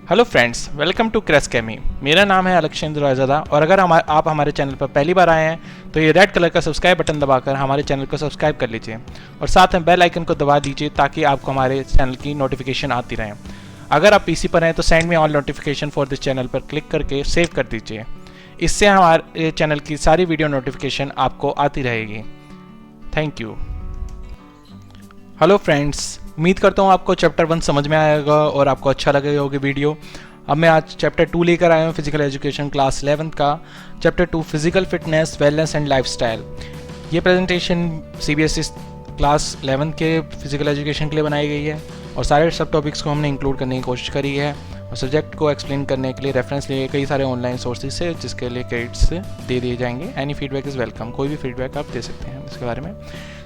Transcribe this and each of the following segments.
Hello friends, welcome to crash chemi. मेरा नाम है अलक्षेंद्र रायज़ादा और अगर आप हमारे चैनल पर पहली बार आए हैं तो ये रेड कलर का सब्सक्राइब बटन दबाकर हमारे चैनल को सब्सक्राइब कर लीजिए और साथ में बेल आइकन को दबा दीजिए ताकि आपको हमारे चैनल की नोटिफिकेशन आती रहे। अगर आप पीसी पर हैं तो send me all notification for this channel पर क्लिक करके सेव कर दीजिए। इससे हमारे चैनल की सारी वीडियो नोटिफिकेशन आपको आती रहेगी। Thank you. हेलो फ्रेंड्स, उम्मीद करता हूँ आपको चैप्टर 1 समझ में आएगा और आपको अच्छा लगेगा होगी वीडियो। अब मैं आज चैप्टर 2 लेकर आया हूँ फिजिकल एजुकेशन क्लास 11 का। Chapter 2 physical fitness, wellness and lifestyle. ये प्रेजेंटेशन सीबीएसई क्लास 11 के फिजिकल एजुकेशन के लिए बनाई गई है और सारे सब टॉपिक्स को हमने इंक्लूड करने की कोशिश करी है और सब्जेक्ट को एक्सप्लेन करने के लिए रेफरेंस लिए कई सारे ऑनलाइन सोर्सेज से जिसके लिए क्रेडिट्स दे दिए जाएंगे। Any feedback is welcome. कोई भी फीडबैक आप दे सकते हैं इसके बारे में।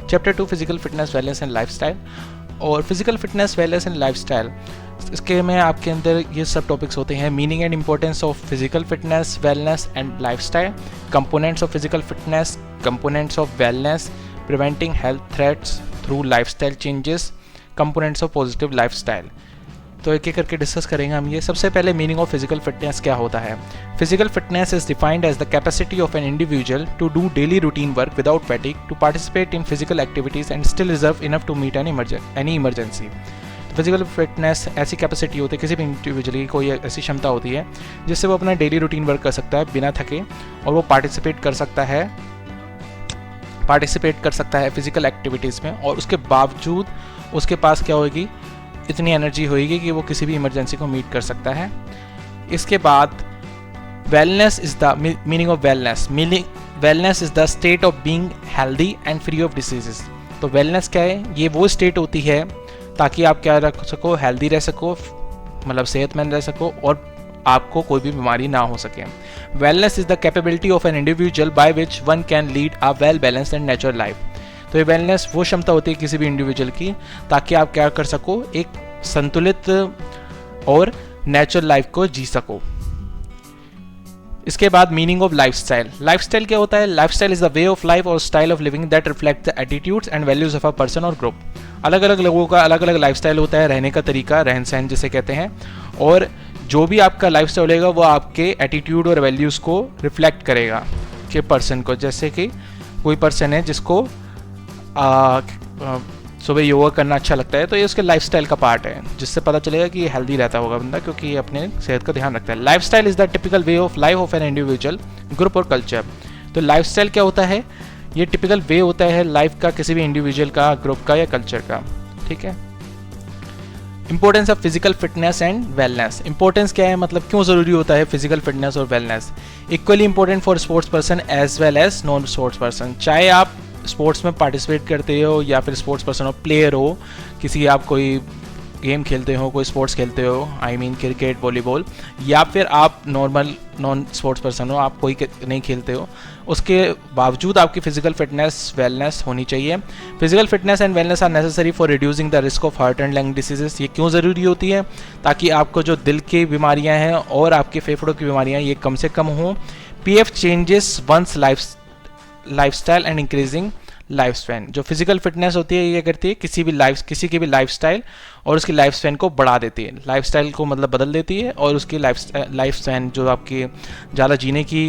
Chapter 2 physical fitness, wellness and lifestyle. और physical fitness, wellness and lifestyle, इसके में आपके अंदर ये सब टॉपिक्स होते हैं। Meaning and importance of physical fitness, wellness and lifestyle, components of physical fitness, components of wellness, preventing health threats through lifestyle changes, components of positive lifestyle. तो एक एक करके डिस्कस करेंगे हम ये। सबसे पहले मीनिंग ऑफ फिजिकल फिटनेस क्या होता है। Physical fitness is defined as the capacity of an individual to do daily routine work without fatigue, to participate in physical activities and still reserve enough to meet any emergency. Physical fitness ऐसी capacity होती है, किसी भी individual की कोई ऐसी क्षमता होती है जिससे वो अपना डेली रूटीन वर्क कर सकता है बिना थके और वो पार्टिसिपेट कर सकता है फिजिकल एक्टिविटीज़ में और उसके बावजूद उसके पास क्या होगी, इतनी एनर्जी होगी कि वो किसी भी इमरजेंसी को मीट कर सकता है। इसके बाद wellness is the meaning of wellness. Wellness is the state of being healthy and free of diseases. तो वेलनेस क्या है, ये वो स्टेट होती है ताकि आप क्या रख सको, हेल्दी रह सको, मतलब सेहतमंद रह सको और आपको कोई भी बीमारी ना हो सके। Wellness is the capability of an individual by which one can lead a well balanced and natural life. तो ये वेलनेस वो क्षमता होती है किसी भी इंडिविजुअल की ताकि आप क्या कर सको, एक संतुलित और नेचुरल लाइफ को जी सको। इसके बाद मीनिंग ऑफ लाइफस्टाइल। लाइफस्टाइल क्या होता है। Lifestyle is the way of life और style of living that reflect the attitudes and values of a person और ग्रुप। अलग अलग लोगों का अलग अलग लाइफस्टाइल होता है, रहने का तरीका, रहन सहन जिसे कहते हैं, और जो भी आपका लाइफस्टाइल होगा वो आपके एटीट्यूड और वैल्यूज़ को रिफ्लेक्ट करेगा कि पर्सन को। जैसे कि कोई पर्सन है जिसको सुबह योगा करना अच्छा लगता है तो ये उसके लाइफस्टाइल का पार्ट है, जिससे पता चलेगा कि ये हेल्दी रहता होगा बंदा क्योंकि ये अपने सेहत का ध्यान रखता है। Lifestyle is the typical way of life of an individual, group और कल्चर। तो लाइफस्टाइल क्या होता है, ये टिपिकल वे होता है लाइफ का किसी भी इंडिविजुअल का, ग्रुप का या कल्चर का। ठीक है। Importance of physical fitness and wellness. Importance क्या है, मतलब क्यों जरूरी होता है फिजिकल फिटनेस और wellness. Equally important for sports person as well as non sports person. चाहे आप स्पोर्ट्स में पार्टिसिपेट करते हो या फिर स्पोर्ट्स पर्सन हो, प्लेयर हो, किसी आप कोई गेम खेलते हो, कोई स्पोर्ट्स खेलते हो, आई मीन क्रिकेट, वॉलीबॉल, या फिर आप नॉर्मल नॉन स्पोर्ट्स पर्सन हो, आप कोई नहीं खेलते हो, उसके बावजूद आपकी फिजिकल फिटनेस, वेलनेस होनी चाहिए। Physical fitness and wellness are necessary for reducing the risk of heart and lung diseases. ये क्यों ज़रूरी होती है, ताकि आपको जो दिल की बीमारियां हैं और आपके फेफड़ों की बीमारियां ये कम से कम हों। PF changes once lifestyle and increasing life span. जो फिजिकल फिटनेस होती है ये करती है किसी की भी लाइफस्टाइल और उसकी लाइफ स्पैन को बढ़ा देती है। लाइफस्टाइल को मतलब बदल देती है और उसकी लाइफ स्पैन जो आपकी ज़्यादा जीने की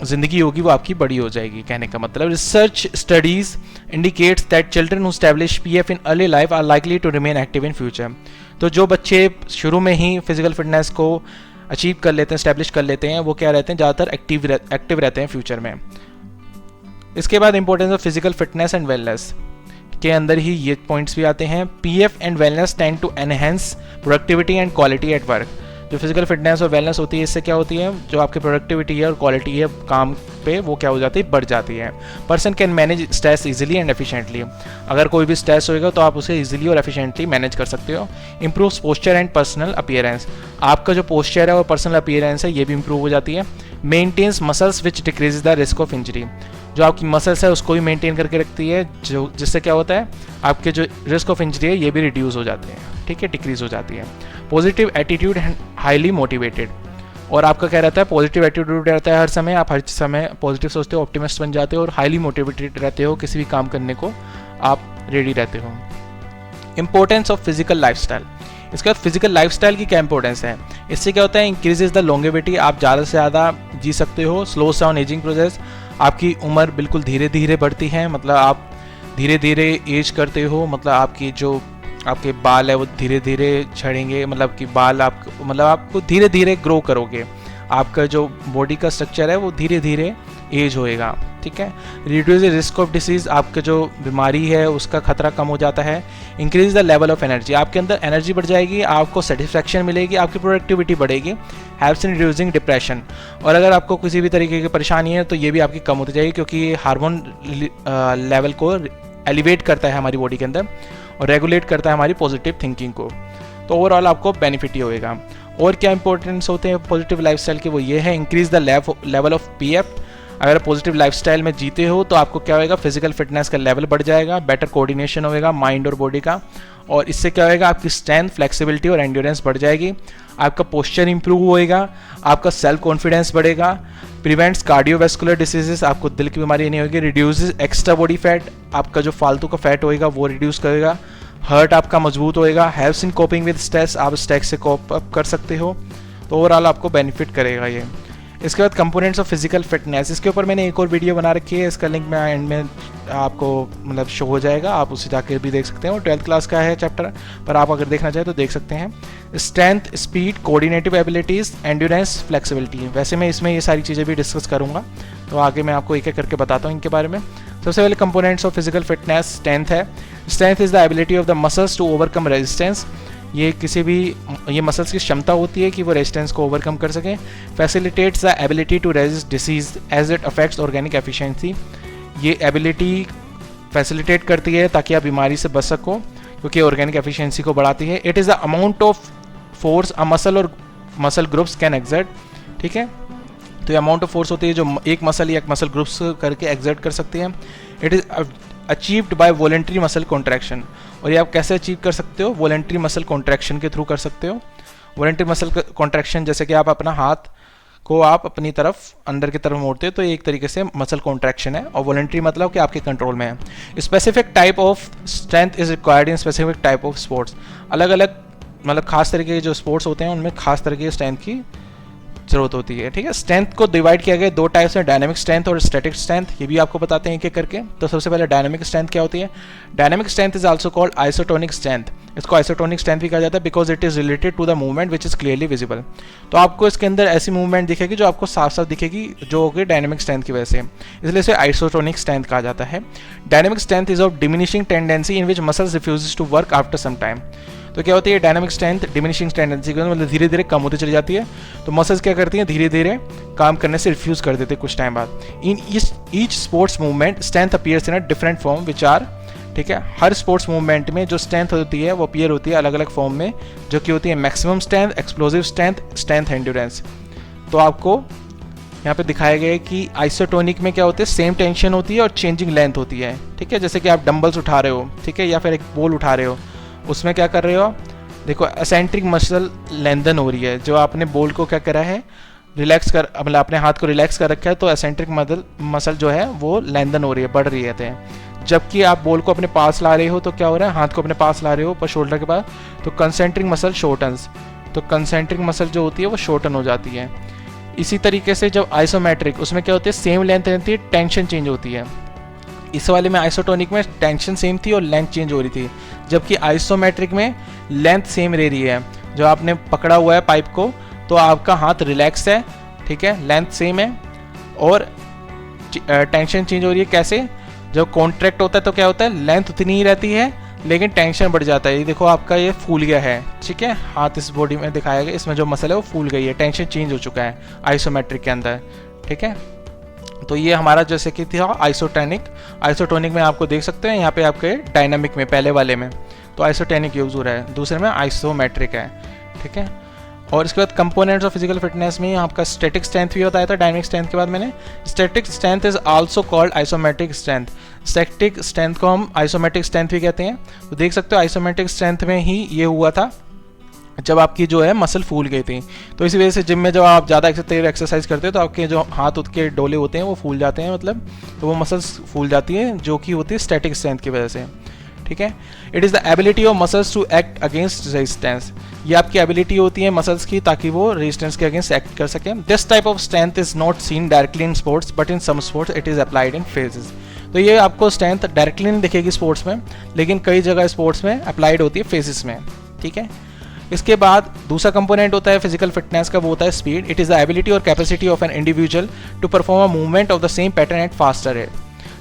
ज़िंदगी होगी वो आपकी बड़ी हो जाएगी। कहने का मतलब, research studies indicates that children who establish PF in early life are likely to remain active in future. तो जो बच्चे शुरू में ही फिजिकल फिटनेस को अचीव कर लेते हैं, एस्टैब्लिश कर लेते हैं, वो क्या रहते हैं, ज़्यादातर एक्टिव रहते हैं फ्यूचर में। इसके बाद importance of physical fitness and wellness के अंदर ही ये पॉइंट्स भी आते हैं। PF and wellness tend to enhance productivity and quality at work. जो फिजिकल फिटनेस और वेलनेस होती है इससे क्या होती है, जो आपकी प्रोडक्टिविटी है और क्वालिटी है काम पे वो क्या हो जाती है, बढ़ जाती है। Person can manage stress easily and efficiently. अगर कोई भी स्ट्रेस होएगा तो आप उसे इजीली और एफिशिएंटली मैनेज कर सकते हो। Improves posture and personal appearance. आपका जो पोस्चर है और पर्सनल अपीयरेंस है ये भी इंप्रूव हो जाती है। Maintains muscles which decrease the risk of injury. जो आपकी मसल्स है उसको भी मेंटेन करके रखती है, जो जिससे क्या होता है आपके जो रिस्क ऑफ इंजरी है ये भी रिड्यूस हो जाते हैं। ठीक है, डिक्रीज हो जाती है। Positive attitude and highly motivated. और आपका क्या रहता है, पॉजिटिव एटीट्यूड रहता है हर समय, आप हर समय पॉजिटिव सोचते हो, ऑप्टिमिस्ट बन जाते हो और हाईली मोटिवेटेड रहते हो, किसी भी काम करने को आप रेडी रहते हो। Importance of physical lifestyle. इसके बाद फिजिकल लाइफस्टाइल की क्या इंपॉर्टेंस है, इससे क्या होता है, इंक्रीजेज द लॉन्गेविटी, आप ज़्यादा से ज़्यादा जी सकते हो, स्लोस डाउन एजिंग प्रोसेस, आपकी उम्र बिल्कुल धीरे धीरे बढ़ती है, मतलब आप धीरे धीरे एज करते हो, मतलब आपकी जो आपके बाल है वो धीरे धीरे झड़ेंगे, मतलब कि बाल आप मतलब आपको धीरे धीरे ग्रो करोगे, आपका जो बॉडी का स्ट्रक्चर है वो धीरे धीरे एज होएगा, ठीक है। Reduce the risk of disease, आपका जो बीमारी है उसका खतरा कम हो जाता है। Increase the level of energy, आपके अंदर एनर्जी बढ़ जाएगी, आपको सेटिस्फैक्शन मिलेगी, आपकी प्रोडक्टिविटी बढ़ेगी। हेल्प्स इन रिड्यूसिंग डिप्रेशन, और अगर आपको किसी भी तरीके की परेशानी है तो ये भी आपकी कम होती जाएगी, क्योंकि ये हार्मोन लेवल को एलिवेट करता है हमारी बॉडी के अंदर और रेगुलेट करता है हमारी पॉजिटिव थिंकिंग को, तो ओवरऑल आपको बेनिफिट ही होएगा। और क्या इंपॉर्टेंस होते हैं पॉजिटिव लाइफस्टाइल के, वो ये है, increase the level of PF, अगर पॉजिटिव लाइफस्टाइल में जीते हो तो आपको क्या होएगा, फिजिकल फिटनेस का लेवल बढ़ जाएगा, बेटर कोऑर्डिनेशन होएगा माइंड और बॉडी का, और इससे क्या होएगा, आपकी स्ट्रेंथ, फ्लेक्सिबिलिटी और एंड्योरेंस बढ़ जाएगी, आपका पोस्चर इंप्रूव होएगा, आपका सेल्फ कॉन्फिडेंस बढ़ेगा, प्रिवेंट्स कार्डियोवैस्कुलर डिसीजेस, आपको दिल की बीमारी नहीं होगी, रिड्यूसेस एक्स्ट्रा बॉडी फैट, आपका जो फालतू का फैट होएगा वो रिड्यूस करेगा, हार्ट आपका मजबूत होएगा, helps in coping with stress, आप स्ट्रेस से कोप अप कर सकते हो, तो ओवरऑल आपको बेनिफिट करेगा ये। इसके बाद कंपोनेंट्स ऑफ फिजिकल फिटनेस, इसके ऊपर मैंने एक और वीडियो बना रखी है, इसका लिंक मैं एंड में आपको मतलब शो हो जाएगा, आप उसे जाकर भी देख सकते हैं, और 12th क्लास का है चैप्टर, पर आप अगर देखना चाहें तो देख सकते हैं। Strength, speed, coordinative abilities, endurance, flexibility, वैसे मैं इसमें ये सारी चीज़ें भी डिस्कस करूँगा, तो आगे मैं आपको एक एक करके बताता हूँ इनके बारे में। सबसे पहले components of physical fitness, strength है। Strength is the ability of the muscles to overcome resistance, ये किसी भी ये मसल्स की क्षमता होती है कि वो रेजिस्टेंस को ओवरकम कर सकें। Facilitates the ability to resist disease as it affects organic efficiency, ये एबिलिटी फैसिलिटेट करती है ताकि आप बीमारी से बच सको, क्योंकि ऑर्गेनिक एफिशिएंसी को बढ़ाती है। It is the amount of force a muscle और मसल ग्रुप्स कैन एक्सर्ट, ठीक है, तो ये अमाउंट ऑफ फोर्स होती है जो एक मसल या एक मसल ग्रुप्स करके एक्सर्ट कर सकती है। It is achieved by voluntary muscle contraction, और ये आप कैसे अचीव कर सकते हो, वॉलेंट्री मसल कॉन्ट्रैक्शन के थ्रू कर सकते हो। वॉलेंट्री मसल कॉन्ट्रैक्शन जैसे कि आप अपना हाथ को आप अपनी तरफ अंदर की तरफ मोड़ते हो, तो ये एक तरीके से मसल कॉन्ट्रैक्शन है, और वॉलेंट्री मतलब कि आपके कंट्रोल में है। Specific type of strength is required in specific type of sports, अलग अलग मतलब खास तरीके के जो स्पोर्ट्स होते हैं उनमें खास तरीके की स्ट्रेंथ की जरूरत होती है, ठीक है। स्ट्रेंथ को डिवाइड किया गया दो टाइप्स में, डायनामिक स्ट्रेंथ और स्टैटिक स्ट्रेंथ, ये भी आपको बताते हैं एक एक करके। तो सबसे पहले डायनामिक स्ट्रेंथ क्या होती है। Dynamic strength is also called isotonic strength, इसको आइसोटोनिक स्ट्रेंथ भी कहा जाता है because it is related to the movement which is clearly visible, तो आपको इसके अंदर ऐसी मूवमेंट दिखेगी जो आपको साफ साफ दिखेगी, जो होगी डायनामिक स्ट्रेंथ की वजह से, इसलिए इसे आइसोटोनिक स्ट्रेंथ कहा जाता है। Dynamic strength is of diminishing tendency in which muscles refuses to work after some time, तो क्या होती है डायनामिक स्ट्रेंथ डिमिनिशिंग टेंडेंसी की मतलब धीरे धीरे कम होती चली जाती है, तो मसल्स क्या करती हैं धीरे धीरे काम करने से रिफ्यूज कर देते हैं कुछ टाइम बाद। In each sports movement strength appears in a different form which are, ठीक है, हर स्पोर्ट्स मूवमेंट में जो स्ट्रेंथ होती है वो अपीयर होती है अलग अलग फॉर्म में, जो कि होती है maximum strength, explosive strength, strength endurance. तो आपको यहाँ पे दिखाया गया है कि आइसोटोनिक में क्या होती है, सेम टेंशन होती है और चेंजिंग लेंथ होती है, ठीक है, जैसे कि आप डंबल्स उठा रहे हो, ठीक है, या फिर एक बॉल उठा रहे हो, उसमें क्या कर रहे हो, देखो एसेंट्रिक मसल लेंथन हो रही है, जो आपने बॉल को क्या करा है रिलैक्स कर, मतलब अपने हाथ को रिलैक्स कर रखा है, तो एसेंट्रिक मसल जो है वो लेंथन हो रही है, बढ़ रही है। जबकि आप बॉल को अपने पास ला रहे हो तो क्या हो रहा है, हाथ को अपने पास ला रहे हो पर शोल्डर के पास, तो कंसेंट्रिक मसल शॉर्टन्स, तो कंसेंट्रिक मसल जो होती है वो शॉर्टन हो जाती है। इसी तरीके से जब आइसोमेट्रिक, उसमें क्या होती है सेम लेंथ रहती है, टेंशन चेंज होती है। इस वाले में आइसोटोनिक में टेंशन सेम थी और लेंथ चेंज हो रही थी, जबकि आइसोमेट्रिक में लेंथ सेम रह रही है। जो आपने पकड़ा हुआ है पाइप को, तो आपका हाथ रिलैक्स है, ठीक है, लेंथ सेम है, और टेंशन चेंज हो रही है। कैसे, जब कॉन्ट्रैक्ट होता है तो क्या होता है, लेंथ उतनी ही रहती है लेकिन टेंशन बढ़ जाता है। ये देखो आपका ये फूल गया है, ठीक है, हाथ इस बॉडी में दिखाया गया, इसमें जो मसल है वो फूल गई है, टेंशन चेंज हो चुका है आइसोमेट्रिक के अंदर, ठीक है। तो ये हमारा जैसे कि था आइसोटोनिक में आपको देख सकते हैं यहाँ पे आपके डायनामिक में पहले वाले में तो आइसोटोनिक यूज हो रहा है, दूसरे में आइसोमेट्रिक है, ठीक है। और इसके बाद कंपोनेंट्स ऑफ फिजिकल फिटनेस में आपका स्टैटिक स्ट्रेंथ भी बताया था डायनामिक स्ट्रेंथ के बाद मैंने। Static strength is also called isometric strength, static strength को हम आइसोमेट्रिक स्ट्रेंथ भी कहते हैं। तो देख सकते हो आइसोमेट्रिक स्ट्रेंथ में ही ये हुआ था जब आपकी जो है मसल फूल गई थी, तो इसी वजह से जिम में जब आप ज़्यादा एक्सरसाइज करते हो तो आपके जो हाथ के डोले होते हैं वो फूल जाते हैं, मतलब तो वो मसल्स फूल जाती है, जो कि होती है स्टैटिक स्ट्रेंथ की वजह से, ठीक है। It is the ability of muscles to act against resistance, ये आपकी एबिलिटी होती है मसल्स की ताकि वो रेजिस्टेंस के अगेंस्ट एक्ट कर सकें। This type of strength is not seen directly in sports but in some sports it is applied in phases. तो ये आपको स्ट्रेंथ डायरेक्टली नहीं दिखेगी स्पोर्ट्स में, लेकिन कई जगह स्पोर्ट्स में अप्लाइड होती है फेजेस में, ठीक है। इसके बाद दूसरा कंपोनेंट होता है फिजिकल फिटनेस का, वो होता है speed. It is the ability और capacity of an individual to perform a movement of the same pattern at faster rate,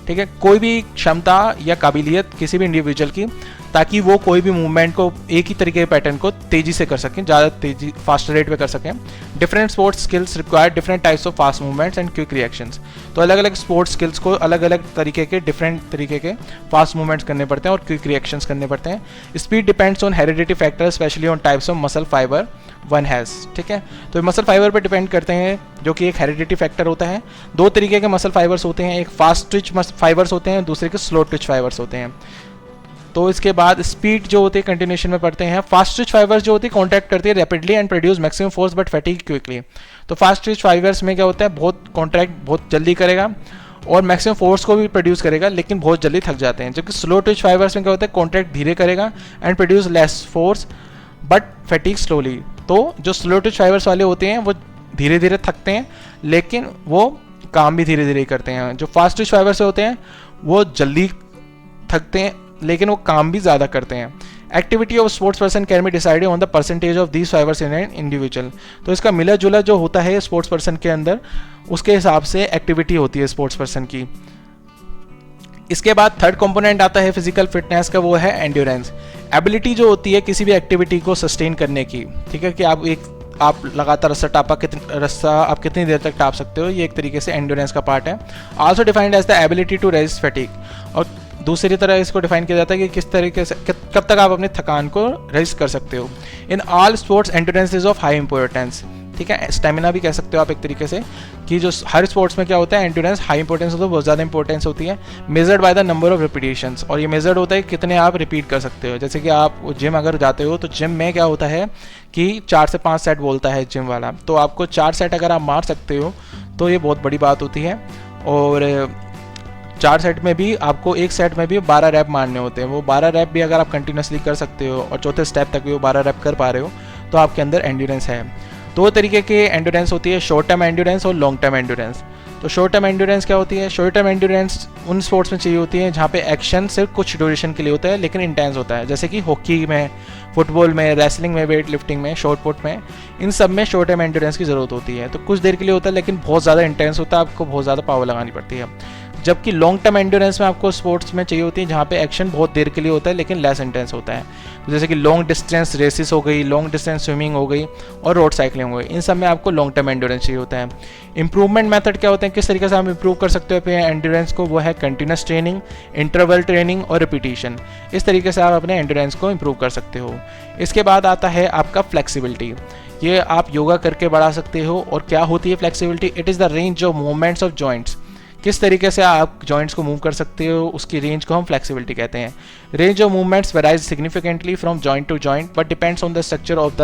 ठीक है। कोई भी क्षमता या काबिलियत किसी भी इंडिविजुअल की ताकि वो कोई भी मूवमेंट को एक ही तरीके के पैटर्न को तेजी से कर सकें, ज़्यादा तेजी फास्ट रेट पे कर सकें। Different sports skills require different types of fast movements and quick reactions. तो अलग अलग स्पोर्ट्स स्किल्स को अलग अलग तरीके के डिफरेंट तरीके के फास्ट मूवमेंट्स करने पड़ते हैं और क्विक रिएक्शंस करने पड़ते हैं। Speed depends on heredity factor specially on types of muscle fibre one has, ठीक है। तो मसल फाइबर पर डिपेंड करते हैं जो कि एक हेरिडिटी फैक्टर होता है। दो तरीके के मसल फाइबर्स होते हैं, एक फास्ट ट्विच फाइबर्स होते हैं, दूसरे के स्लो ट्विच फाइबर्स होते हैं। तो इसके बाद स्पीड जो होती है कंटिन्यूशन में पढ़ते हैं। फास्ट ट्विच फाइबर्स जो होती है कॉन्ट्रैक्ट करती है rapidly and produce maximum force but fatigue quickly. तो फास्ट ट्विच फाइबर्स में क्या होता है, बहुत कॉन्ट्रैक्ट बहुत जल्दी करेगा और मैक्सिमम फोर्स को भी प्रोड्यूस करेगा लेकिन बहुत जल्दी थक जाते हैं। जबकि स्लो ट्विच फाइबर्स में क्या होता है, कॉन्ट्रैक्ट धीरे करेगा and produce less force but fatigue slowly. तो जो स्लो ट्विच फाइबर्स वाले होते हैं वो धीरे धीरे थकते हैं लेकिन वो काम भी धीरे धीरे करते हैं। जो फास्ट ट्विच फाइबर्स होते हैं वो जल्दी थकते हैं लेकिन वो काम भी ज़्यादा करते हैं। Activity of sports person can be decided on the percentage of these fibres in an individual. तो इसका मिला जुला जो होता है स्पोर्ट्स पर्सन के अंदर, उसके हिसाब से एक्टिविटी होती है स्पोर्ट्स पर्सन की। इसके बाद थर्ड कंपोनेंट आता है फिजिकल फिटनेस का, वो है एंड्योरेंस। एबिलिटी जो होती है किसी भी एक्टिविटी को सस्टेन करने की, ठीक है, कि आप लगातार रस्सा आप कितनी देर तक टाप सकते हो, ये एक तरीके से एंड्योरेंस का पार्ट है। Also defined as the ability to resist fatigue. और दूसरी तरह इसको डिफाइन किया जाता है कि किस तरीके से कब तक आप अपनी थकान को रेजिस्ट कर सकते हो। In all sports endurance is of high importance, ठीक है। स्टेमिना भी कह सकते हो आप एक तरीके से, कि जो हर स्पोर्ट्स में क्या होता है एंड्योरेंस हाई इंपॉर्टेंस होता है, बहुत ज़्यादा इंपॉर्टेंस होती है। Measured by the number of repetitions, और ये मेजर्ड होता है कितने आप रिपीट कर सकते हो। जैसे कि आप जिम अगर जाते हो तो जिम में क्या होता है कि 4 से 5 सेट बोलता है जिम वाला, तो आपको 4 सेट अगर आप मार सकते हो तो ये बहुत बड़ी बात होती है। और 4 सेट में भी आपको एक सेट में भी 12 रैप मारने होते हैं। वो 12 रैप भी अगर आप कंटिन्यूसली कर सकते हो और चौथे स्टेप तक भी वो 12 रैप कर पा रहे हो तो आपके अंदर एंड्योरेंस है। दो तरीके के एंड्योरेंस होती है, शॉर्ट टर्म एंड्योरेंस और लॉन्ग टर्म एंड्योरेंस। तो शॉर्ट टर्म एंड्योरेंस क्या होती है, शॉर्ट टर्म एंड्योरेंस उन स्पोर्ट्स में चाहिए होती है जहाँ पे एक्शन सिर्फ कुछ ड्यूरेशन के लिए होता है लेकिन इंटेंस होता है, जैसे कि हॉकी में, फुटबॉल में, रेसलिंग में, वेट लिफ्टिंग में, शॉर्ट पुट में, इन सब में शॉर्ट टर्म एंड्योरेंस की ज़रूरत होती है। तो कुछ देर के लिए होता है लेकिन बहुत ज़्यादा इंटेंस होता है, आपको बहुत ज़्यादा पावर लगानी पड़ती है। जबकि लॉन्ग टर्म एंड्योरेंस में आपको स्पोर्ट्स में चाहिए होती है जहाँ पे एक्शन बहुत देर के लिए होता है लेकिन लेस इंटेंस होता है। तो जैसे कि लॉन्ग डिस्टेंस रेसिस हो गई, लॉन्ग डिस्टेंस स्विमिंग हो गई और रोड साइकिलिंग हो गई, इन सब में आपको लॉन्ग टर्म एंड्योरेंस चाहिए होता है। इंप्रूवमेंट मेथड क्या होते हैं, किस तरीके से हम इंप्रूव कर सकते हो अपने एंड्योरेंस को, वो है कंटिन्यूस ट्रेनिंग, इंटरवल ट्रेनिंग और रिपीटिशन। इस तरीके से आप अपने एंड्योरेंस को इंप्रूव कर सकते हो। इसके बाद आता है आपका फ्लेक्सिबिलिटी। ये आप योगा करके बढ़ा सकते हो। और क्या होती है flexibility, it is the range of movements of joints. किस तरीके से आप जॉइंट्स को मूव कर सकते हो, उसकी रेंज को हम फ्लेक्सिबिलिटी कहते हैं। Range of movements varies significantly from joint to joint but depends on the structure of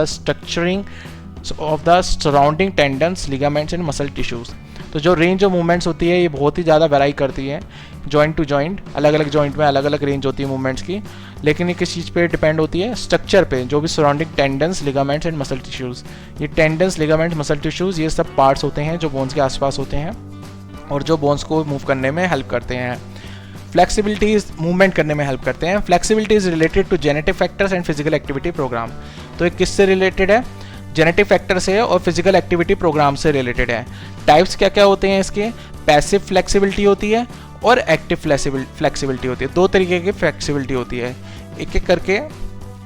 the surrounding tendons, ligaments and muscle tissues. तो जो रेंज ऑफ मूवमेंट्स होती है ये बहुत ही ज़्यादा वेराई करती है जॉइंट टू जॉइंट, अलग अलग जॉइंट में अलग अलग रेंज होती है मूवमेंट्स की, लेकिन ये किस चीज़ पे डिपेंड होती है, स्ट्रक्चर पे, जो भी surrounding tendons, ligaments and muscle tissues. ये टेंडन्स, लिगामेंट्स, मसल टिश्यूज़ ये सब पार्ट्स होते हैं जो बोन्स के आसपास होते हैं और जो बोन्स को मूव करने में हेल्प करते हैं। फ्लेक्सिबिलिटी मूवमेंट करने में हेल्प करते हैं। Flexibility is related to genetic factors and physical activity program. तो ये किससे रिलेटेड है, जेनेटिक फैक्टर से और फिजिकल एक्टिविटी प्रोग्राम से रिलेटेड है। टाइप्स क्या क्या होते हैं इसके, पैसिव फ्लेक्सिबिलिटी होती है और एक्टिव फ्लेक्सिबिलिटी होती है। दो तरीके की फ्लेक्सिबिलिटी होती है, एक एक करके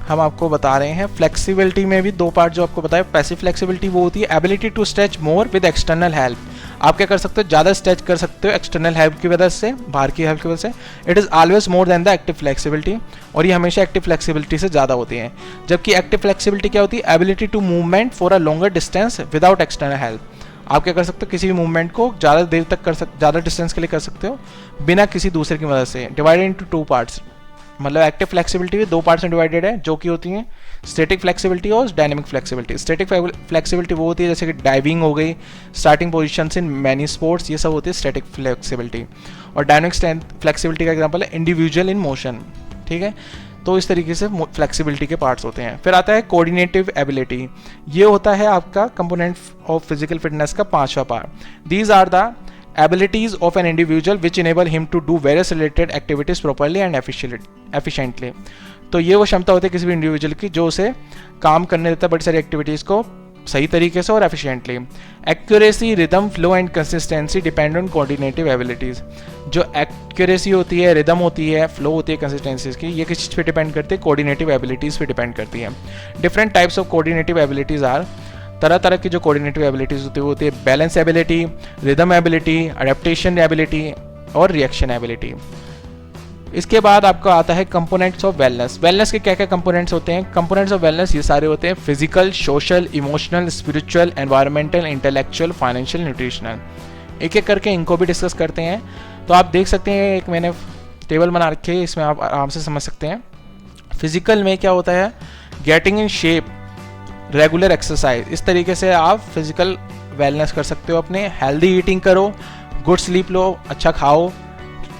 हम आपको बता रहे हैं। फ्लेक्सिबिलिटी में भी दो पार्ट जो आपको बताया। पैसिव फ्लेक्सिबिलिटी वो होती है ability to stretch more with external help. आप क्या कर सकते हो, ज़्यादा स्ट्रेच कर सकते हो एक्सटर्नल हेल्प की वजह से, बाहर की हेल्प की वजह से। It is always more than the active flexibility, और ये हमेशा एक्टिव फ्लेक्सिबिलिटी से ज़्यादा होती है। जबकि एक्टिव फ्लेक्सिबिलिटी क्या होती है, ability to movement for a longer distance without external help. आप क्या कर सकते हो, किसी भी मूवमेंट को ज़्यादा देर तक ज़्यादा डिस्टेंस के लिए कर सकते हो बिना किसी दूसरे की मदद से। डिवाइडेड इनटू 2 पार्ट्स, मतलब एक्टिव फ्लेक्सिबिलिटी भी 2 पार्ट्स में डिवाइडेड है, जो कि होती हैं स्टैटिक फ्लेक्सिबिलिटी और डायनेमिक फ्लेक्सिबिलिटी। स्टैटिक फ्लेक्सिबिलिटी वो होती है जैसे कि डाइविंग हो गई, starting positions in many sports, ये सब होती है स्टैटिक फ्लेक्सिबिलिटी। और डायनेमिक फ्लेक्सिबिलिटी का एग्जांपल है इंडिविजुअल इन मोशन, ठीक है। तो इस तरीके से फ्लेक्सिबिलिटी के पार्ट्स होते हैं। फिर आता है कोऑर्डिनेटिव एबिलिटी, ये होता है आपका कंपोनेंट ऑफ फिजिकल फिटनेस का 5वां part. These are the abilities of an individual which enable him to do various related activities properly and efficiently। तो ये वो क्षमता होती है किसी भी इंडिविजुअल की जो उसे काम करने देता है बड़ी सारी एक्टिविटीज़ को सही तरीके से और efficiently. Accuracy, rhythm, flow and consistency depend on coordinative abilities. जो एक्यूरेसी होती है, रिदम होती है, फ्लो होती है कंसिस्टेंसी की, ये किस चीज़ पे डिपेंड करती है? कोऑर्डिनेटिव एबिलिटीज़ पे डिपेंड करती है। Different types of coordinative abilities are, तरह तरह की जो कोऑर्डिनेटिव एबिलिटीज़ होती है वो होती है balance ability, rhythm ability, adaptation ability और रिएक्शन एबिलिटी। इसके बाद आपका आता है कंपोनेंट्स ऑफ वेलनेस। वेलनेस के क्या क्या कंपोनेंट्स होते हैं? कंपोनेंट्स ऑफ वेलनेस ये सारे होते हैं physical, social, emotional, spiritual, environmental, intellectual, financial, nutritional. एक एक करके इनको भी डिस्कस करते हैं। तो आप देख सकते हैं एक मैंने टेबल बना रखी है, इसमें आप आराम से समझ सकते हैं। फिजिकल में क्या होता है? Getting in shape, regular exercise, इस तरीके से आप फिजिकल वेलनेस कर सकते हो अपने। हेल्दी ईटिंग करो, गुड स्लीप लो, अच्छा खाओ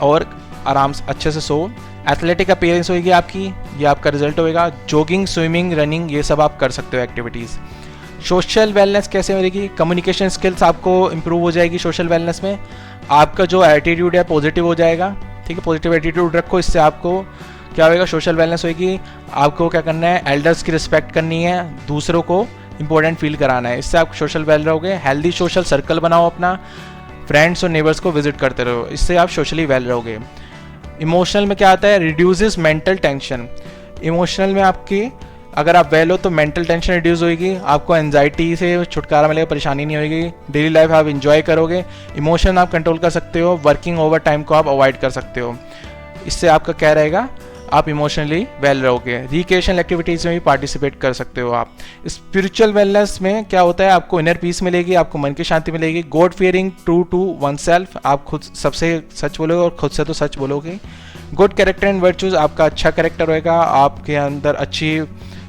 और आराम से अच्छे से सो। एथलेटिक अपीयरेंस होगी आपकी, ये आपका रिजल्ट होएगा। जॉगिंग, स्विमिंग, रनिंग, ये सब आप कर सकते हो एक्टिविटीज़। सोशल वेलनेस कैसे मिलेगी? कम्युनिकेशन स्किल्स आपको इंप्रूव हो जाएगी सोशल वेलनेस में। आपका जो एटीट्यूड है पॉजिटिव हो जाएगा, ठीक है, पॉजिटिव एटीट्यूड रखो, इससे आपको क्या होगा? सोशल वेलनेस होगी। आपको क्या करना है? एल्डर्स की रिस्पेक्ट करनी है, दूसरों को इंपॉर्टेंट फील कराना है, इससे आप सोशल वेल रहोगे। हेल्दी सोशल सर्कल बनाओ अपना, फ्रेंड्स और नेबर्स को विजिट करते रहो, इससे आप सोशली वेल रहोगे। इमोशनल में क्या आता है? Reduces mental tension. इमोशनल में आपकी अगर आप वेल हो तो मेंटल टेंशन रिड्यूस होगी, आपको एंजाइटी से छुटकारा मिलेगा, परेशानी नहीं होगी, डेली लाइफ आप इंजॉय करोगे, इमोशन आप कंट्रोल कर सकते हो, वर्किंग ओवर टाइम को आप अवॉइड कर सकते हो। इससे आपका क्या रहेगा? आप इमोशनली वेल रहोगे। रिक्रिएशनल एक्टिविटीज़ में भी पार्टिसिपेट कर सकते हो आप। स्पिरिचुअल वेलनेस में क्या होता है? आपको इनर पीस मिलेगी, आपको मन की शांति मिलेगी। God fearing, true to oneself, आप खुद सबसे सच बोलोगे और खुद से तो सच बोलोगे। गुड कैरेक्टर एंड वर्चूज, आपका अच्छा कैरेक्टर होएगा, आपके अंदर अच्छी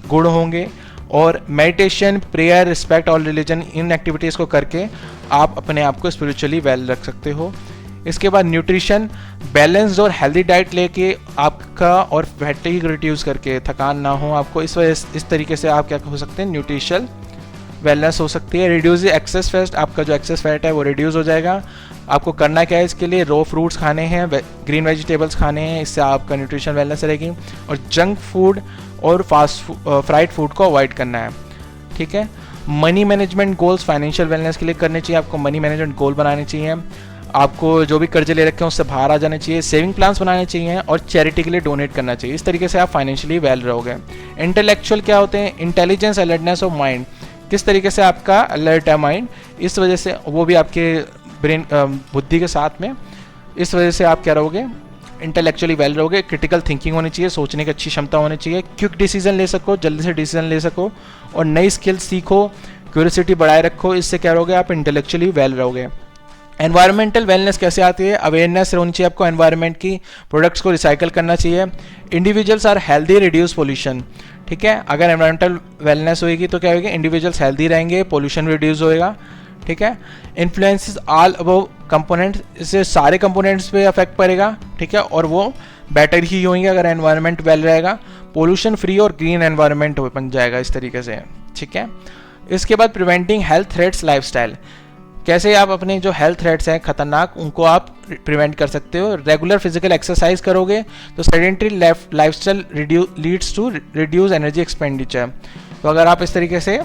गुण होंगे। और मेडिटेशन, प्रेयर, रिस्पेक्ट और रिलीजन, इन एक्टिविटीज़ को करके आप अपने आप को स्पिरिचुअली वेल रख सकते हो। इसके बाद न्यूट्रिशन, बैलेंस्ड और हेल्दी डाइट लेके आपका और फैटीग रिड्यूस करके, थकान ना हो आपको, इस तरीके से आप क्या हो सकते हैं? न्यूट्रिशनल वेलनेस हो सकती है। रिड्यूस एक्सेस फैट, आपका जो एक्सेस फैट है वो रिड्यूस हो जाएगा। आपको करना क्या है इसके लिए? रॉ फ्रूट्स खाने हैं, ग्रीन वेजिटेबल्स खाने हैं, इससे आपका न्यूट्रिशन वेलनेस रहेगी। और जंक फूड और फ्राइड फूड को अवॉइड करना है, ठीक है। Money management goals financial wellness के लिए करने चाहिए, आपको मनी मैनेजमेंट गोल बनाने चाहिए, आपको जो भी कर्जे ले रखे हैं उससे बाहर आ जाने चाहिए, सेविंग प्लान्स बनाने चाहिए और चैरिटी के लिए डोनेट करना चाहिए। इस तरीके से आप फाइनेंशियली वेल रहोगे। इंटेलेक्चुअल क्या होते हैं? इंटेलिजेंस, अलर्टनेस ऑफ माइंड, किस तरीके से आपका अलर्ट है माइंड, इस वजह से वो भी आपके ब्रेन बुद्धि के साथ में, इस वजह से आप क्या रहोगे? इंटेलेक्चुअली वेल रहोगे। क्रिटिकल थिंकिंग होनी चाहिए, सोचने की अच्छी क्षमता होनी चाहिए, क्विक डिसीजन ले सको, जल्दी से डिसीजन ले सको और नई स्किल्स सीखो, क्यूरियोसिटी बढ़ाए रखो, इससे क्या रहोगे? आप इंटेलेक्चुअली वेल रहोगे। एनवायरमेंटल वेलनेस कैसे आती है? अवेयरनेस होनी चाहिए आपको एनवायरनमेंट की, प्रोडक्ट्स को रिसाइकल करना चाहिए। Individuals are healthy, reduce pollution, ठीक है। अगर एनवायरमेंटल वेलनेस होगी तो क्या होगी? इंडिविजुअल्स हेल्दी रहेंगे, पोल्यूशन रिड्यूस होएगा, ठीक है। इन्फ्लुएंसेस ऑल अबव कंपोनेंट्स, इससे सारे कंपोनेंट्स पे अफेक्ट पड़ेगा, ठीक है, और वो बेटर ही होंगे अगर एनवायरनमेंट वेल रहेगा। पोल्यूशन फ्री और ग्रीन एनवायरनमेंट बन जाएगा इस तरीके से, ठीक है। इसके बाद प्रिवेंटिंग हेल्थ थ्रेट्स लाइफस्टाइल, कैसे आप अपने जो हेल्थ थ्रेट्स हैं खतरनाक, उनको आप प्रिवेंट कर सकते हो। रेगुलर फिजिकल एक्सरसाइज करोगे तो sedentary lifestyle leads to reduce energy expenditure. तो अगर आप इस तरीके से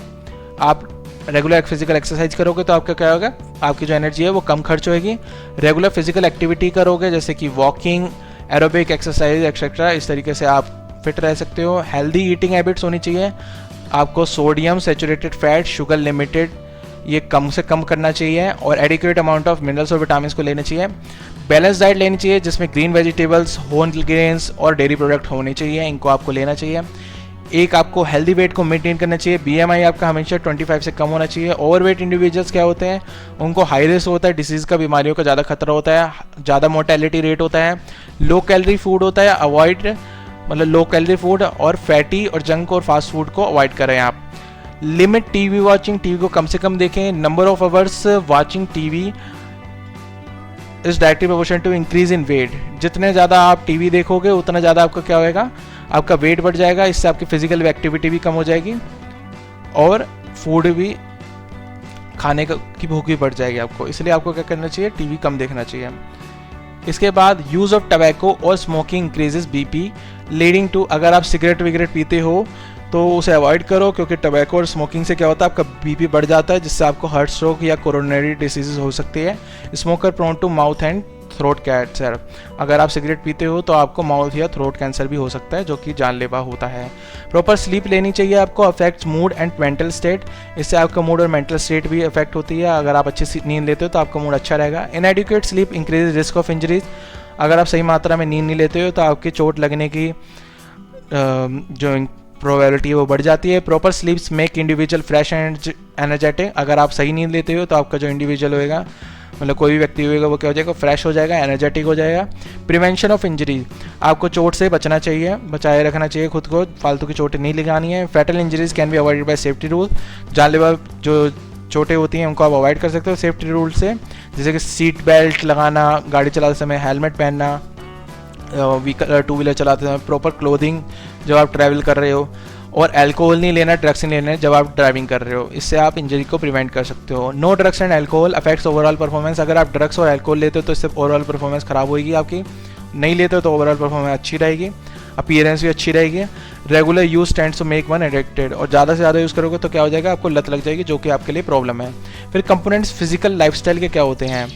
आप रेगुलर फिजिकल एक्सरसाइज करोगे तो आपका क्या होगा? आपकी जो एनर्जी है वो कम खर्च होगी। रेगुलर फिजिकल एक्टिविटी करोगे जैसे कि वॉकिंग, एरोबिक एक्सरसाइज एक्सेट्रा, इस तरीके से आप फिट रह सकते हो। हेल्दी ईटिंग हैबिट्स होनी चाहिए, आपको sodium, saturated fat, sugar limited ये कम से कम करना चाहिए और एडिक्वेट अमाउंट ऑफ मिनरल्स और विटामिन को लेने चाहिए। बैलेंस डाइट लेनी चाहिए जिसमें ग्रीन वेजिटेबल्स, होल ग्रेन्स और डेयरी प्रोडक्ट होने चाहिए, इनको आपको लेना चाहिए। एक आपको हेल्दी वेट को मेंटेन करना चाहिए। बीएमआई आपका हमेशा 25 से कम होना चाहिए। ओवरवेट इंडिविजुअल्स क्या होते हैं? उनको हाई रिस्क होता है डिसीज़ का, बीमारियों का ज़्यादा खतरा होता है, ज़्यादा मोर्टेलिटी रेट होता है। लो कैलोरी फूड होता है, अवॉइड, मतलब लो कैलोरी फूड और फैटी और जंक और फास्ट फूड को अवॉइड करें आप। लिमिट टीवी वॉचिंग, टीवी को कम से कम देखें। Number of hours watching TV is directly proportional to increase in weight. जितने ज़्यादा आप टीवी देखोगे उतना ज़्यादा आपका क्या होएगा, आपका वेट बढ़ जाएगा, इससे आपकी फिजिकल एक्टिविटी भी कम हो जाएगी और फूड भी खाने की भूख भी बढ़ जाएगी आपको। इसलिए आपको क्या करना चाहिए, टीवी कम देखना चाहिए। इसके बाद यूज़ ऑफ टबैको और smoking increases BP leading to, अगर आप सिगरेट विगरेट पीते हो तो उसे अवॉइड करो, क्योंकि टबैको और स्मोकिंग से क्या होता है, आपका बीपी बढ़ जाता है, जिससे आपको हार्ट स्ट्रोक या कोरोनरी डिसीजेज हो सकती है। Smoker prone to mouth and throat cancer, अगर आप सिगरेट पीते हो तो आपको माउथ या थ्रोट कैंसर भी हो सकता है, जो कि जानलेवा होता है। प्रॉपर स्लीप लेनी चाहिए आपको, affects mood and mental state, इससे आपका मूड और मेंटल स्टेट भी अफेक्ट होती है। अगर आप अच्छी नींद लेते हो तो आपका मूड अच्छा रहेगा। इनएडिक्वेट sleep increase risk of injuries, अगर आप सही मात्रा में नींद नहीं लेते हो तो आपकी चोट लगने की जो प्रोबेबिलिटी है वो बढ़ जाती है। Proper स्लीप्स make individual fresh and energetic, अगर आप सही नींद लेते हो तो आपका जो इंडिविजुअल होएगा, मतलब कोई भी व्यक्ति होगा, वो क्या हो जाएगा, फ्रेश हो जाएगा, एनर्जेटिक हो जाएगा। प्रिवेंशन ऑफ इंजरी, आपको चोट से बचना चाहिए, बचाए रखना चाहिए खुद को, फालतू की चोटें नहीं लगानी है। Fatal injuries can be avoided by safety rule, जानलेवा जो चोटें होती हैं उनको आप अवॉइड कर सकते हो सेफ्टी रूल से, जैसे कि सीट बेल्ट लगाना, गाड़ी चलाते समय हेलमेट पहनना, टू व्हीलर चलाते समय प्रॉपर क्लोथिंग जब आप ट्रैवल कर रहे हो, और अल्कोहल नहीं लेना, ड्रग्स नहीं लेना जब आप ड्राइविंग कर रहे हो, इससे आप इंजरी को प्रिवेंट कर सकते हो। No drugs and alcohol affects overall performance, अगर आप ड्रग्स और अल्कोहल लेते हो तो इससे ओवरऑल परफॉर्मेंस खराब होगी आपकी, नहीं लेते हो तो ओवरऑल परफॉर्मेंस अच्छी रहेगी, अपीयरेंस भी अच्छी रहेगी। Regular use tends to make one addicted, और ज़्यादा से ज़्यादा यूज़ करोगे तो क्या हो जाएगा, आपको लत लग जाएगी, जो कि आपके लिए प्रॉब्लम है। फिर कंपोनेंट्स फिजिकल लाइफस्टाइल के क्या होते हैं,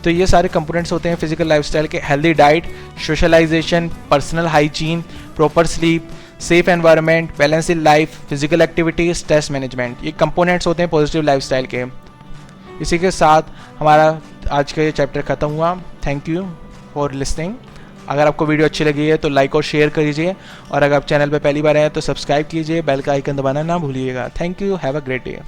तो ये सारे कंपोनेंट्स होते हैं फिजिकल लाइफस्टाइल के, healthy diet, socialization, personal hygiene, proper sleep, safe environment, balance in life, physical activity, stress management, ये कंपोनेंट्स होते हैं पॉजिटिव लाइफस्टाइल के। इसी के साथ हमारा आज का ये चैप्टर खत्म हुआ। Thank you for listening. अगर आपको वीडियो अच्छी लगी है तो लाइक और शेयर कीजिए, और अगर आप चैनल पर पहली बार आए हैं तो सब्सक्राइब कीजिए, बेल का आइकन दबाना ना भूलिएगा। Thank you, have a great day.